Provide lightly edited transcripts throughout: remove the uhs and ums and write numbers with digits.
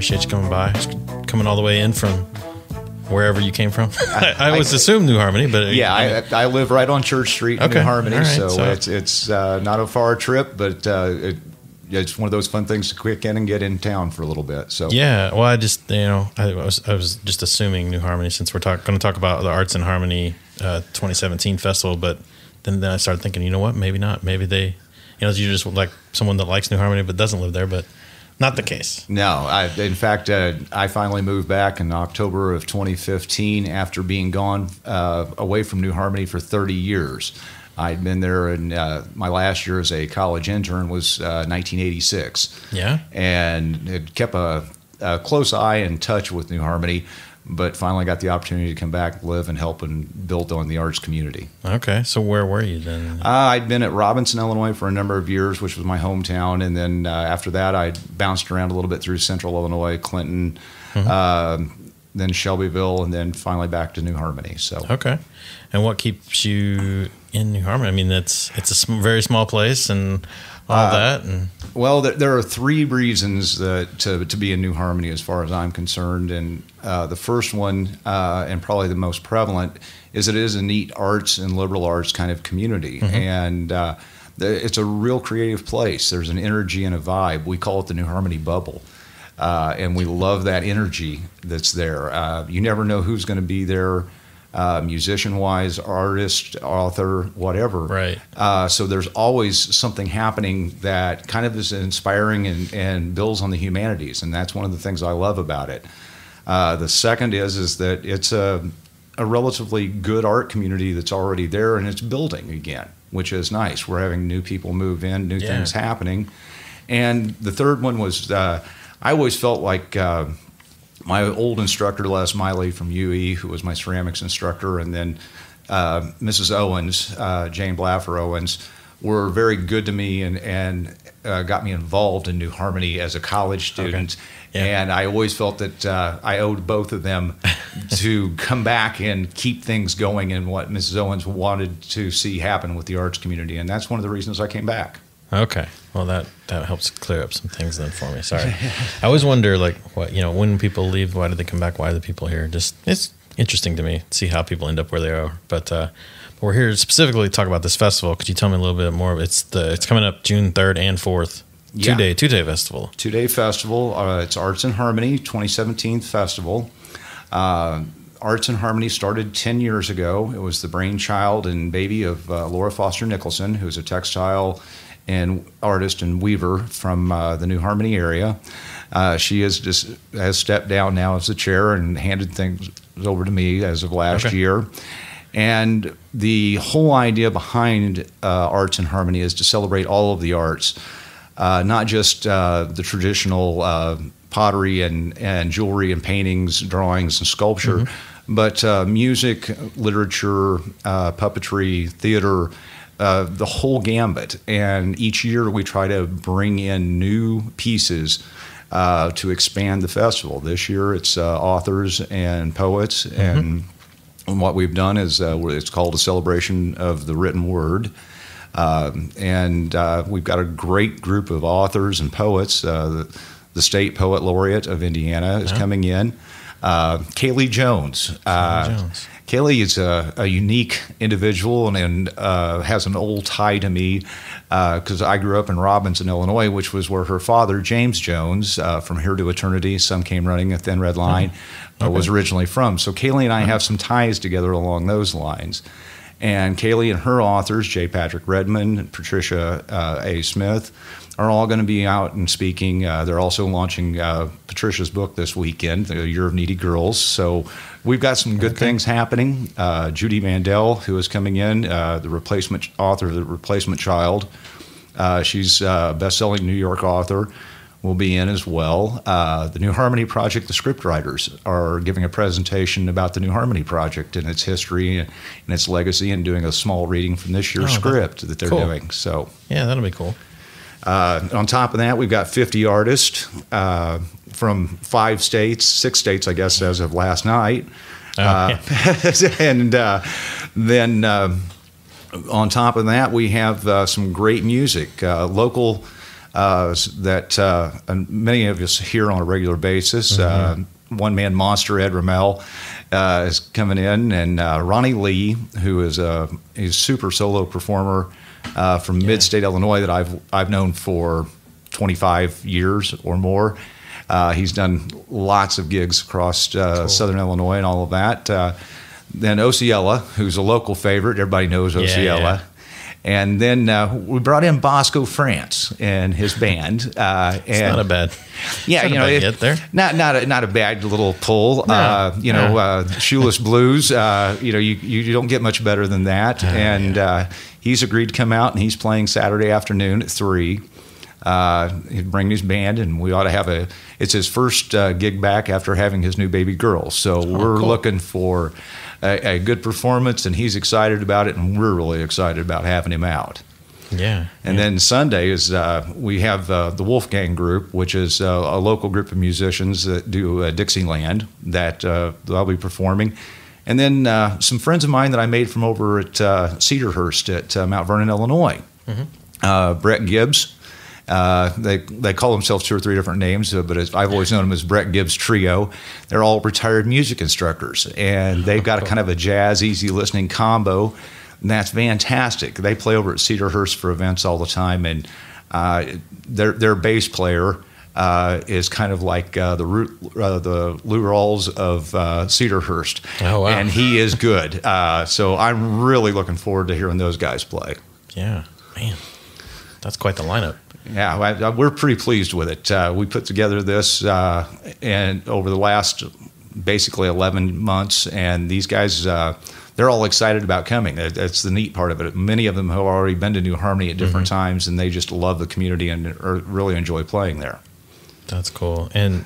appreciate you coming by, coming all the way in from wherever you came from. I always assumed New Harmony, but I live right on Church Street in New Harmony, right. so it's not a far trip, but it's one of those fun things to quick in and get in town for a little bit. So yeah, well, I just I was just assuming New Harmony, since we're going to talk about the Arts and Harmony 2017 festival, but then I started thinking, you know what, maybe not, maybe they, you're just like someone that likes New Harmony but doesn't live there, but not the case. No, in fact, I finally moved back in October of 2015 after being gone away from New Harmony for 30 years. I'd been there, and my last year as a college intern was 1986. Yeah. And it kept a close eye and touch with New Harmony, but finally got the opportunity to come back, live, and help and build on the arts community. Okay, so where were you then? I'd been at Robinson, Illinois for a number of years, which was my hometown, and then after that I bounced around a little bit through central Illinois, Clinton, then Shelbyville, and then finally back to New Harmony. So okay. And what keeps you in New Harmony? I mean, it's a very small place and all that. And well, there are three reasons to be in New Harmony as far as I'm concerned. And the first one, and probably the most prevalent, is it is a neat arts and liberal arts kind of community. And it's a real creative place. There's an energy and a vibe. We call it the New Harmony bubble. And we love that energy that's there. You never know who's going to be there, musician-wise, artist, author, whatever. Right. So there's always something happening that kind of is inspiring and builds on the humanities, and that's one of the things I love about it. The second is that it's a relatively good art community that's already there, and it's building again, which is nice. We're having new people move in, new things happening. And the third one was I always felt like my old instructor, Les Miley from UE, who was my ceramics instructor, and then Mrs. Owens, Jane Blaffer Owens, were very good to me and got me involved in New Harmony as a college student. Okay. Yeah. And I always felt that I owed both of them to come back and keep things going in what Mrs. Owens wanted to see happen with the arts community. And that's one of the reasons I came back. Okay. Well, that helps clear up some things then for me. Sorry. I always wonder, like, what, when people leave, why do they come back? Why are the people here? Just, it's interesting to me to see how people end up where they are. But we're here specifically to talk about this festival. Could you tell me a little bit more? It's coming up June 3rd and 4th. Two-day festival. Two-day festival. It's Arts and Harmony 2017 festival. Arts and Harmony started 10 years ago. It was the brainchild and baby of Laura Foster Nicholson, who's a textile and artist and weaver from the New Harmony area. She has stepped down now as the chair and handed things over to me as of last year. And the whole idea behind Arts and Harmony is to celebrate all of the arts. Not just the traditional pottery and jewelry and paintings, drawings and sculpture, but music, literature, puppetry, theater, the whole gambit. And each year we try to bring in new pieces to expand the festival. This year it's authors and poets, and what we've done is it's called a celebration of the written word. And we've got a great group of authors and poets. The state Poet Laureate of Indiana is coming in. Kaylie Jones. Kaylie is a unique individual and has an old tie to me because I grew up in Robinson, Illinois, which was where her father, James Jones, from Here to Eternity, Some Came Running, A Thin Red Line, was originally from. So Kaylie and I have some ties together along those lines. And Kaylie and her authors, J. Patrick Redmond and Patricia A. Smith, are all going to be out and speaking. They're also launching Patricia's book this weekend, The Year of Needy Girls. So we've got some good things happening. Judy Mandel, who is coming in, the replacement author of The Replacement Child. She's a best-selling New York author, will be in as well. The New Harmony Project, the scriptwriters, are giving a presentation about the New Harmony Project and its history and its legacy, and doing a small reading from this year's script that they're doing. So yeah, that'll be cool. On top of that, we've got 50 artists from 6 states, I guess, as of last night. And then on top of that, we have some great music, local that many of us hear on a regular basis. One-man monster Ed Ramel is coming in, and Ronnie Lee, who is a super solo performer from mid-state Illinois that I've known for 25 years or more. He's done lots of gigs across Southern Illinois and all of that. Then Osiella, who's a local favorite. Everybody knows Osiella. Yeah. And then we brought in Bosco France and his band. It's not a bad. Yeah, you know, get there. Not a bad little pull. No. Shoeless Blues. You don't get much better than that. He's agreed to come out, and he's playing Saturday afternoon at 3. He'd bring his band, and we ought to have it's his first gig back after having his new baby girl. So we're looking for a good performance, and he's excited about it, and we're really excited about having him out. Yeah. And then Sunday is we have the Wolfgang Group, which is a local group of musicians that do Dixieland that I'll be performing. And then some friends of mine that I made from over at Cedarhurst at Mount Vernon, Illinois. Brett Gibbs. They call themselves 2 or 3 different names, but I've always known them as Brett Gibbs Trio. They're all retired music instructors, and they've got a kind of a jazz, easy listening combo, and that's fantastic. They play over at Cedarhurst for events all the time, and their bass player is kind of like the Lou Rawls of Cedarhurst. Oh, wow. And he is good. So I'm really looking forward to hearing those guys play. Yeah, man, that's quite the lineup. Yeah, we're pretty pleased with it. We put together this and over the last basically 11 months, and these guys, they're all excited about coming. That's the neat part of it. Many of them have already been to New Harmony at different times, and they just love the community and really enjoy playing there. That's cool. And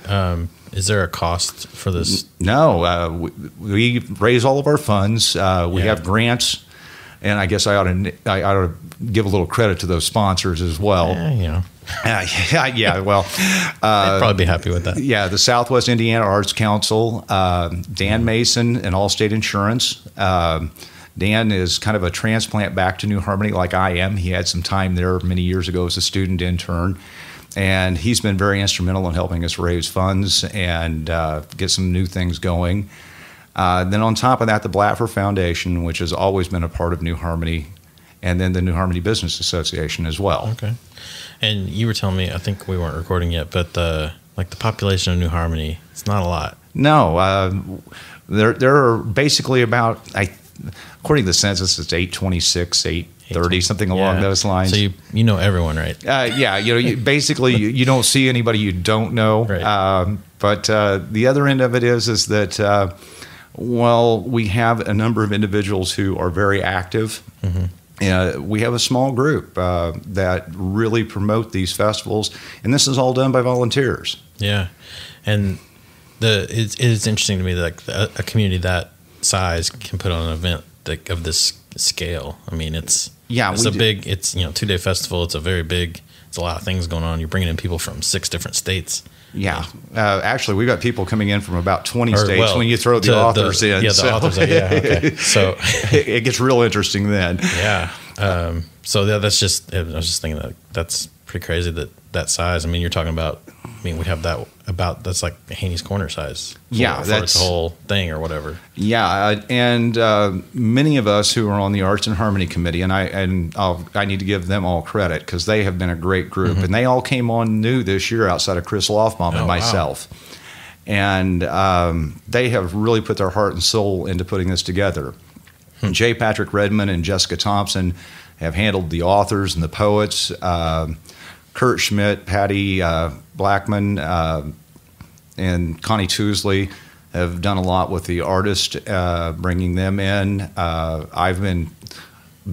is there a cost for this? No, we raise all of our funds. We have grants. And I guess I ought to give a little credit to those sponsors as well. Well, they'd probably be happy with that. Yeah, the Southwest Indiana Arts Council, Dan Mason, and Allstate Insurance. Dan is kind of a transplant back to New Harmony like I am. He had some time there many years ago as a student intern. And he's been very instrumental in helping us raise funds and get some new things going. Then on top of that, the Blatfer Foundation, which has always been a part of New Harmony, and then the New Harmony Business Association as well. Okay. And you were telling me, I think we weren't recording yet, but the population of New Harmony, it's not a lot. No. There are basically about, according to the census, it's 826, 830, something along those lines. So you know everyone, right? Basically you don't see anybody you don't know. Right. But the other end of it is that we have a number of individuals who are very active. We have a small group that really promote these festivals, and this is all done by volunteers. Yeah, and it is interesting to me that a community that size can put on an event of this scale. I mean, it's a big. It's 2-day festival. It's a very big. It's a lot of things going on. You're bringing in people from 6 different states. Yeah. Actually, we've got people coming in from about 20 states when you throw the authors in. Yeah, the authors. Okay. So it gets real interesting then. Yeah. That's just. I was just thinking that's pretty crazy that size. I mean, you're talking about. I mean, we have that's like Haney's Corner size. That's the whole thing or whatever. Yeah, and many of us who are on the Arts and Harmony Committee, and I need to give them all credit because they have been a great group, and they all came on new this year outside of Chris Lofbaum and myself, and they have really put their heart and soul into putting this together. J. Patrick Redmond and Jessica Thompson have handled the authors and the poets. Kurt Schmidt, Patty Blackman, and Connie Tousley have done a lot with the artists, bringing them in. I've been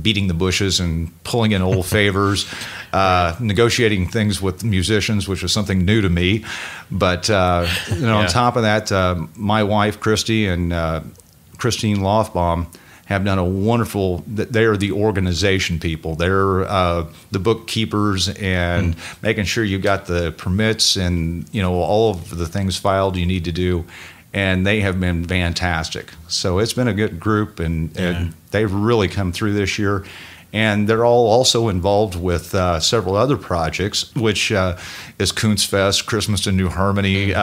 beating the bushes and pulling in old favors, negotiating things with musicians, which was something new to me. But on top of that, my wife, Christy, and Christine Lofbaum have done a wonderful. They are the organization people. They're the bookkeepers and making sure you got the permits and all of the things filed you need to do. And they have been fantastic. So it's been a good group, and they've really come through this year. And they're all also involved with several other projects, which is Kunstfest, Christmas in New Harmony.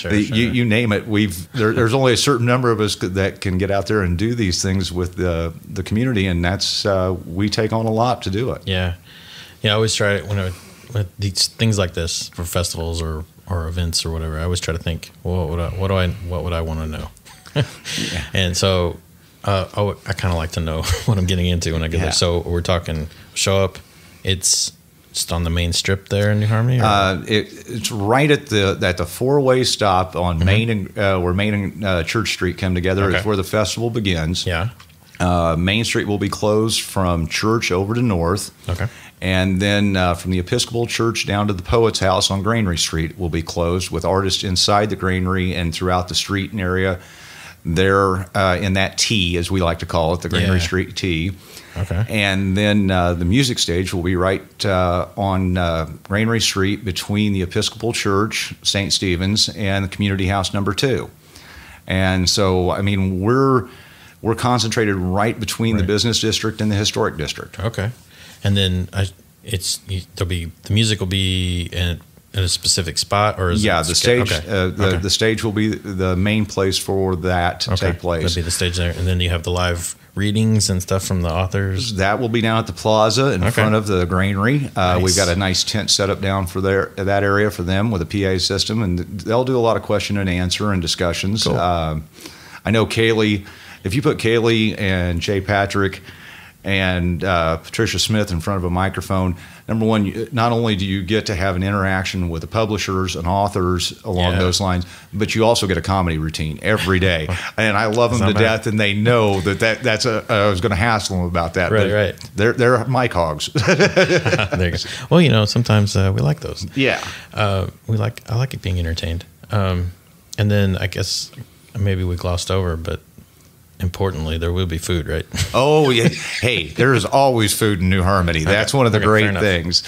You name it. There's only a certain number of us that can get out there and do these things with the community, and that's we take on a lot to do it. Yeah, I always try with these things like this for festivals or events or whatever. I always try to think, well, what would I want to know? Yeah. And so I kind of like to know what I'm getting into when I get there. So we're talking show up. It's just on the main strip there in New Harmony. It's right at the four-way stop on Main and where Main and Church Street come together. Is where the festival begins. Yeah. Main Street will be closed from Church over to North. Okay. And then from the Episcopal Church down to the Poet's House on Granary Street will be closed, with artists inside the granary and throughout the street and area. They're in that T, as we like to call it, the Granary Street T. Okay. And then the music stage will be right on Granary Street between the Episcopal Church, St. Stephen's, and the Community House number 2. And so, I mean, we're concentrated right between the business district and the historic district. Okay. And then the music will be in a specific spot, or is the stage? The stage will be the main place for that to take place. That'll be the stage there, and then you have the live readings and stuff from the authors. That will be down at the plaza in front of the granary. Nice. We've got a nice tent set up down for that area for them with a PA system, and they'll do a lot of question and answer and discussions. Cool. I know Kaylie. If you put Kaylie and Jay Patrick and Patricia Smith in front of a microphone, number one, not only do you get to have an interaction with the publishers and authors along those lines, but you also get a comedy routine every day. And I love them to death, and they know that's I was going to hassle them about that. Right. They're mic hogs. There you go. Well, sometimes we like those. Yeah. I like it being entertained. And then I guess maybe we glossed over, but importantly, there will be food, right? Oh, yeah. Hey, there is always food in New Harmony. That's one of the great things.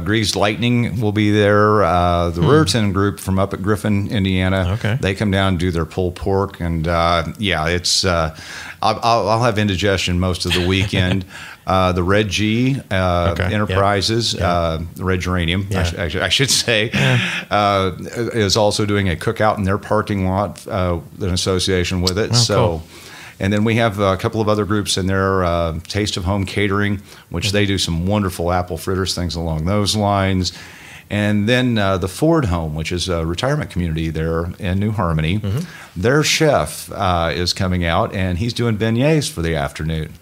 Greased Lightning will be there. The Ruritan group from up at Griffin, Indiana, they come down and do their pulled pork. And, it's I'll have indigestion most of the weekend. The Red G Enterprises, the Red Geranium, I should say, is also doing a cookout in their parking lot in association with it. Cool. And then we have a couple of other groups in there, Taste of Home Catering, which they do some wonderful apple fritters, things along those lines. And then the Ford Home, which is a retirement community there in New Harmony, their chef is coming out, and he's doing beignets for the afternoon.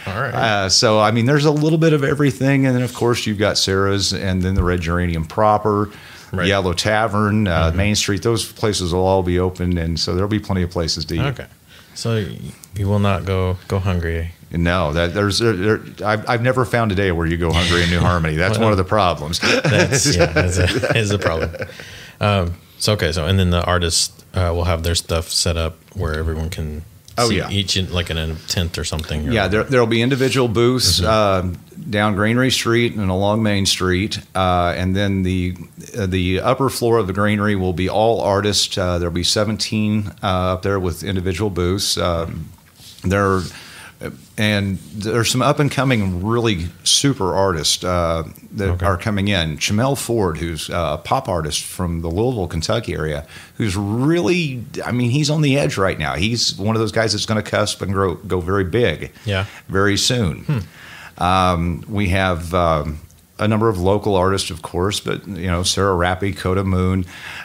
All right. So, I mean, there's a little bit of everything. And then, of course, you've got Sarah's, and then the Red Geranium proper, Yellow Tavern, Main Street. Those places will all be open, and so there'll be plenty of places to eat. Okay. So you will not go hungry. No, I've never found a day where you go hungry in New Harmony. That's one of the problems. That's a problem. So and then the artists will have their stuff set up where everyone can each in, like in a tent or something. Yeah, there'll be individual booths down Granary Street and along Main Street, and then the upper floor of the Granary will be all artists. There'll be 17 up there with individual booths. And there's some up and coming really super artists that are coming in. Chamel Ford, who's a pop artist from the Louisville, Kentucky area, who's really, he's on the edge right now. He's one of those guys that's going to cusp and go very big very soon. We have a number of local artists, of course, but Sarah Rappy, Coda Moon.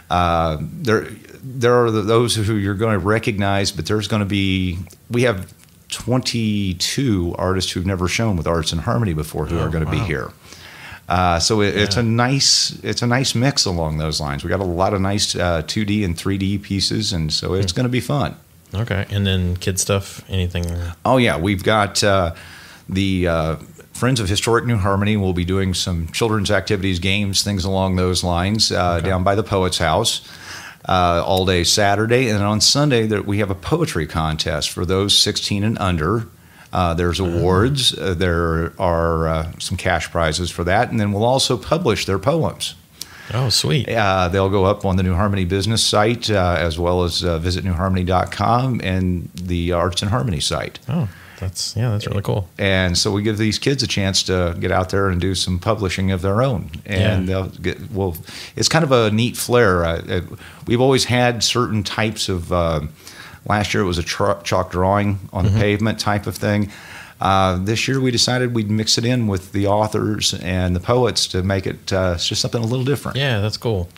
There are those who you're going to recognize, but there's going to be, we have 22 artists who've never shown with Arts in Harmony before who are going to be here. So it's a nice mix along those lines. We got a lot of nice 2D and 3D pieces, and so it's going to be fun. Okay, and then kid stuff, anything? Oh yeah, we've got the Friends of Historic New Harmony will be doing some children's activities, games, things along those lines down by the Poet's House. All day Saturday, and on Sunday we have a poetry contest for those 16 and under. There's awards. There are some cash prizes for that, and then we'll also publish their poems. Oh, sweet. They'll go up on the New Harmony business site as well as visit newharmony.com and the Arts in Harmony site. Oh, That's really cool. And so we give these kids a chance to get out there and do some publishing of their own. And they'll get, it's kind of a neat flair. We've always had certain types of, last year it was a chalk drawing on the pavement type of thing. This year we decided we'd mix it in with the authors and the poets to make it just something a little different. Yeah, that's cool.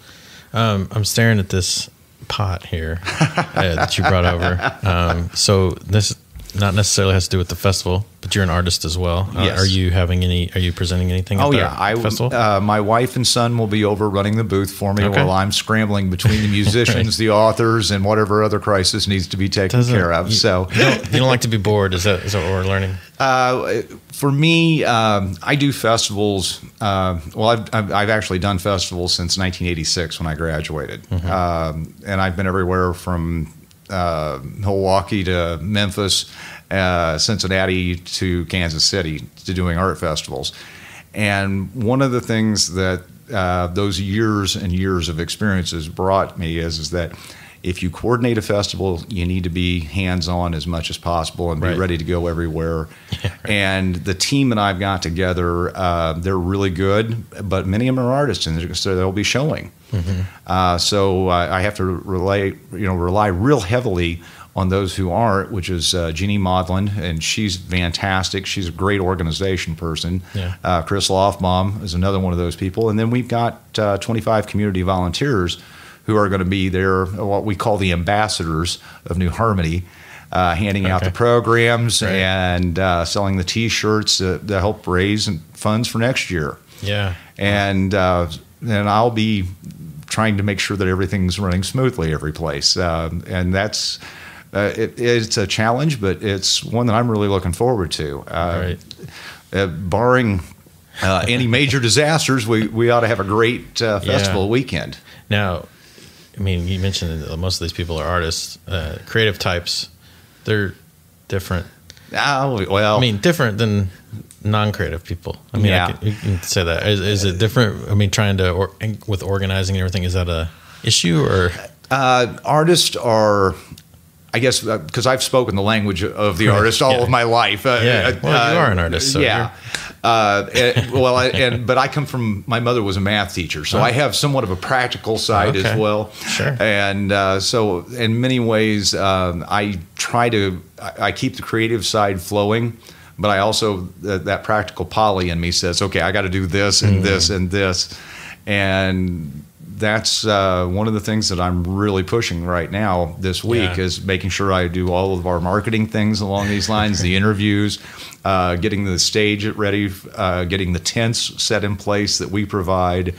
I'm staring at this pot here that you brought over. So this not necessarily has to do with the festival, but you're an artist as well. Yes. Are you presenting anything at the festival? My wife and son will be over running the booth for me while I'm scrambling between the musicians, the authors, and whatever other crisis needs to be taken care of. So you don't like to be bored. Is that what we're learning? For me, I do festivals. I've actually done festivals since 1986 when I graduated, and I've been everywhere from Milwaukee to Memphis, Cincinnati to Kansas City to doing art festivals. And one of the things that those years and years of experiences brought me is that if you coordinate a festival, you need to be hands-on as much as possible and be ready to go everywhere. Yeah, right. And the team that I've got together, they're really good, but many of them are artists, and so they'll be showing. So I have to rely real heavily on those who aren't, which is Jeannie Maudlin, and she's fantastic. She's a great organization person. Yeah. Chris Lofbaum is another one of those people. And then we've got 25 community volunteers who are going to be there, what we call the ambassadors of New Harmony, handing out the programs and selling the T-shirts to help raise funds for next year. Yeah. And I'll be trying to make sure that everything's running smoothly every place. And that's it's a challenge, but it's one that I'm really looking forward to. Barring any major disasters, we ought to have a great festival weekend. Now, I mean, you mentioned that most of these people are artists, creative types. They're different. Well, I mean, different than non-creative people. I mean, you can say that. Is it different? I mean, trying to with organizing and everything, is that a issue or? Artists are, I guess, because I've spoken the language of the artist all of my life. Well, you are an artist. So but I come from, my mother was a math teacher, so I have somewhat of a practical side as well. Sure. And so in many ways, I keep the creative side flowing, but I also, that practical Polly in me says, okay, I got to do this and this and this. And that's one of the things that I'm really pushing right now this week is making sure I do all of our marketing things along these lines, the interviews, getting the stage ready, getting the tents set in place that we provide,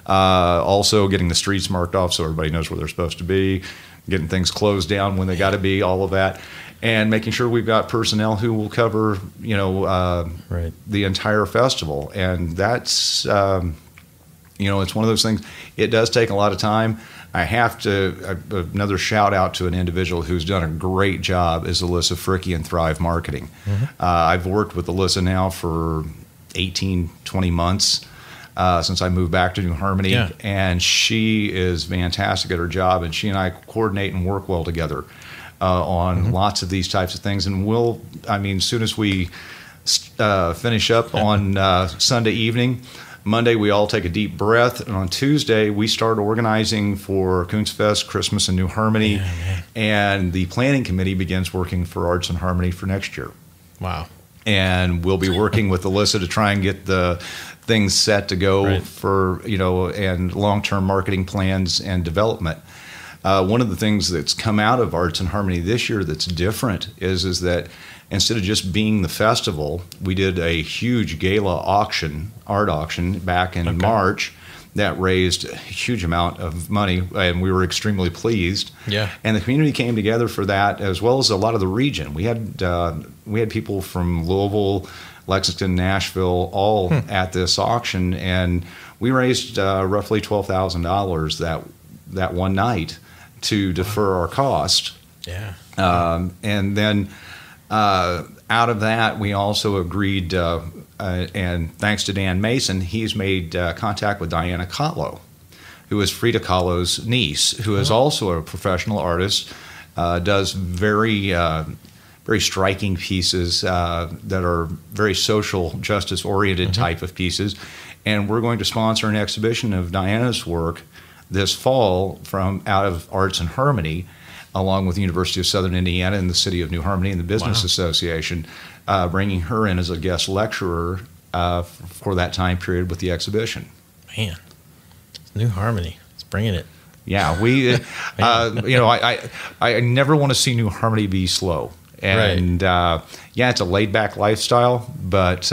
also getting the streets marked off so everybody knows where they're supposed to be, getting things closed down when they got to be, all of that. And making sure we've got personnel who will cover, the entire festival. And that's, it's one of those things. It does take a lot of time. I have to, another shout out to an individual who's done a great job is Alyssa Fricky in Thrive Marketing. I've worked with Alyssa now for 18, 20 months since I moved back to New Harmony. Yeah. And she is fantastic at her job. And she and I coordinate and work well together on lots of these types of things. And as soon as we finish up on Sunday evening, Monday, we all take a deep breath, and on Tuesday, we start organizing for Kunstfest, Christmas in New Harmony, and the planning committee begins working for Arts in Harmony for next year. Wow. And we'll be working with Alyssa to try and get the things set to go for, and long-term marketing plans and development. One of the things that's come out of Arts in Harmony this year that's different is that instead of just being the festival, we did a huge gala art auction back in March that raised a huge amount of money, and we were extremely pleased. Yeah. And the community came together for that, as well as a lot of the region. We had people from Louisville, Lexington, Nashville, all at this auction, and we raised roughly $12,000 that one night to defer our cost. Yeah. And then out of that, we also agreed, and thanks to Dan Mason, he's made contact with Diana Kahlo, who is Frida Kahlo's niece, who is also a professional artist, does very very striking pieces that are very social justice oriented type of pieces. And we're going to sponsor an exhibition of Diana's work this fall from out of Arts and Harmony, along with the University of Southern Indiana and the City of New Harmony and the Business Association, bringing her in as a guest lecturer for that time period with the exhibition. Man, New Harmony, it's bringing it. Yeah, we, I never want to see New Harmony be slow. And it's a laid back lifestyle, but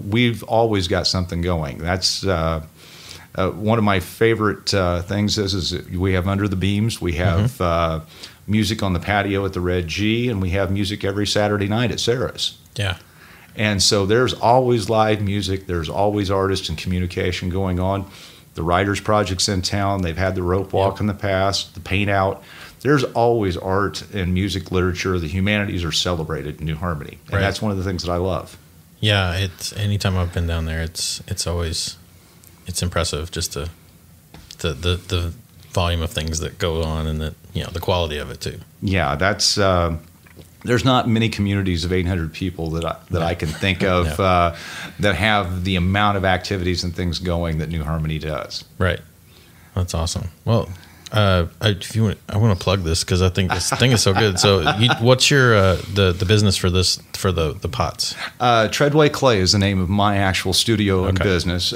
we've always got something going. That's one of my favorite things is we have Under the Beams, we have music on the patio at the Red G, and we have music every Saturday night at Sarah's. Yeah. And so there's always live music, there's always artists and communication going on. The Writers Project's in town, they've had the Rope Walk in the past, the Paint Out. There's always art and music literature. The humanities are celebrated in New Harmony, and that's one of the things that I love. Yeah, it's anytime I've been down there, it's always impressive just the volume of things that go on and the quality of it too. Yeah, that's there's not many communities of 800 people that I can think of that have the amount of activities and things going that New Harmony does. Right, that's awesome. Well. If you want, I want to plug this because I think this thing is so good. So, what's your the business for this for the pots? Treadway Clay is the name of my actual studio and business,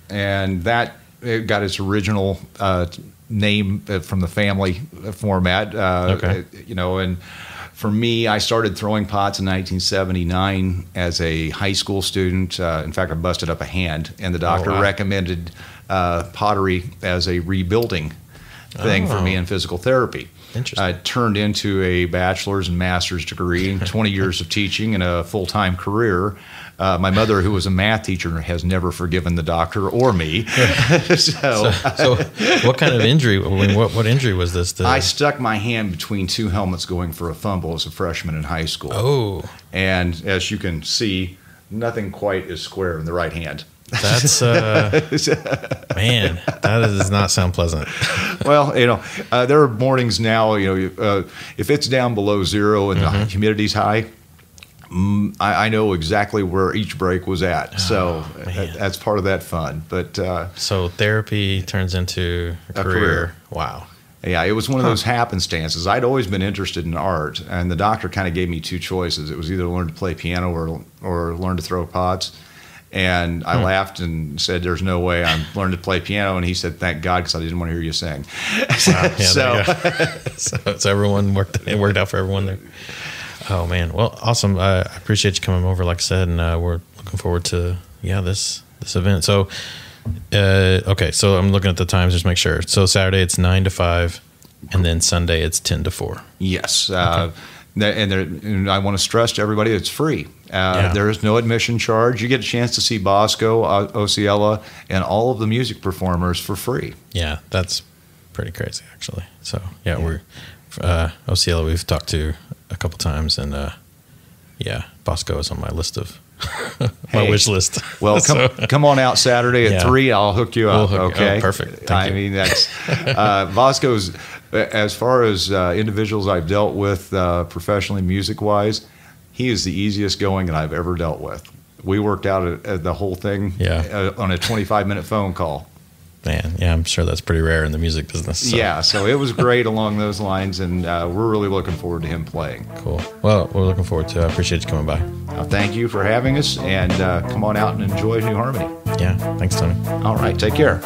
and that it got its original name from the family format. And for me, I started throwing pots in 1979 as a high school student. In fact, I busted up a hand, and the doctor recommended pottery as a rebuilding thing for me in physical therapy. Interesting. I turned into a bachelor's and master's degree, 20 years of teaching, and a full-time career. My mother, who was a math teacher, has never forgiven the doctor or me. So what kind of injury? What injury was this? I stuck my hand between two helmets going for a fumble as a freshman in high school. Oh. And as you can see, nothing quite is square in the right hand. That's man, that does not sound pleasant. Well, there are mornings now. If it's down below zero and the humidity's high, I know exactly where each break was at. So that's part of that fun. But so therapy turns into a career. Wow. Yeah, it was one of those happenstances. I'd always been interested in art, and the doctor kind of gave me two choices. It was either learn to play piano or learn to throw pots. And I laughed and said, "There's no way I'm learning to play piano." And he said, "Thank God, because I didn't want to hear you sing." Wow. Yeah, so everyone it worked out for everyone there. Oh man, well, awesome. I appreciate you coming over, like I said, and we're looking forward to this event. So, so I'm looking at the times just to make sure. So Saturday it's 9 to 5, and then Sunday it's 10 to 4. Yes. And I want to stress to everybody, it's free. There is no admission charge. You get a chance to see Bosco, Osceola, and all of the music performers for free. Yeah, that's pretty crazy, actually. So, we're Osceola we've talked to a couple times, and Bosco is on my list of my wish list. Well, come on out Saturday at 3. I'll hook you up. Okay, perfect. I mean, that's Bosco's. As far as individuals I've dealt with professionally, music-wise, he is the easiest going that I've ever dealt with. We worked out the whole thing on a 25-minute phone call. Man, I'm sure that's pretty rare in the music business. So. Yeah, so it was great along those lines, and we're really looking forward to him playing. Cool. Well, we're looking forward to it. I appreciate you coming by. Thank you for having us, and come on out and enjoy New Harmony. Yeah, thanks, Tony. All right, take care.